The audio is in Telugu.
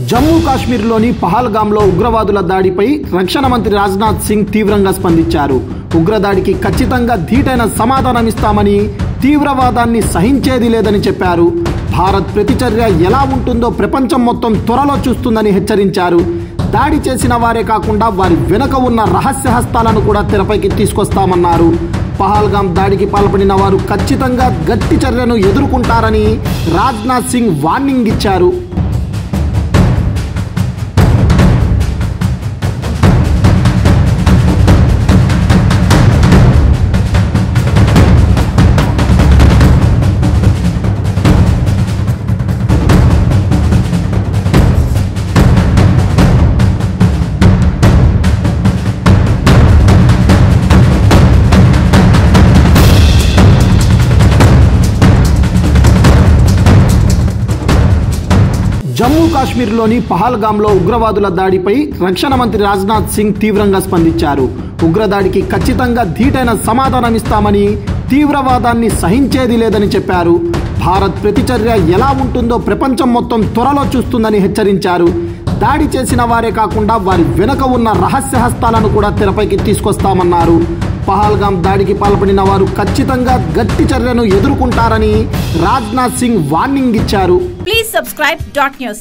జమ్మూ కాశ్మీర్లోని పహల్గామ్లో ఉగ్రవాదుల దాడిపై రక్షణ మంత్రి రాజ్నాథ్ సింగ్ తీవ్రంగా స్పందించారు. ఉగ్రదాడికి ఖచ్చితంగా ధీటైన సమాధానమిస్తామని, తీవ్రవాదాన్ని సహించేది లేదని చెప్పారు. భారత్ ప్రతిచర్య ఎలా ఉంటుందో ప్రపంచం మొత్తం త్వరలో చూస్తుందని హెచ్చరించారు. దాడి చేసిన వారే కాకుండా వారి వెనుక ఉన్న రహస్య హస్తాలను కూడా తెరపైకి తీసుకొస్తామన్నారు. పహల్గామ్ దాడికి పాల్పడిన వారు ఖచ్చితంగా గట్టి చర్యను ఎదుర్కొంటారని రాజ్నాథ్ సింగ్ వార్నింగ్ ఇచ్చారు. జమ్మూ కాశ్మీర్లోని పహల్గామ్లో ఉగ్రవాదుల దాడిపై రక్షణ మంత్రి రాజ్నాథ్ సింగ్ తీవ్రంగా స్పందించారు. ఉగ్రదాడికి ఖచ్చితంగా ధీటైన సమాధానమిస్తామని, తీవ్రవాదాన్ని సహించేది లేదని చెప్పారు. భారత్ ప్రతిచర్య ఎలా ఉంటుందో ప్రపంచం మొత్తం త్వరలో చూస్తుందని హెచ్చరించారు. దాడి చేసిన వారే కాకుండా వారి వెనుక ఉన్న రహస్య హస్తాలను కూడా తెరపైకి తీసుకొస్తామన్నారు. పహల్గామ్ దాడికి పాల్పడిన వారు ఖచ్చితంగా గట్టి చర్యను ఎదుర్కొంటారని రాజ్నాథ్ సింగ్ వార్నింగ్ ఇచ్చారు. Please subscribe .news.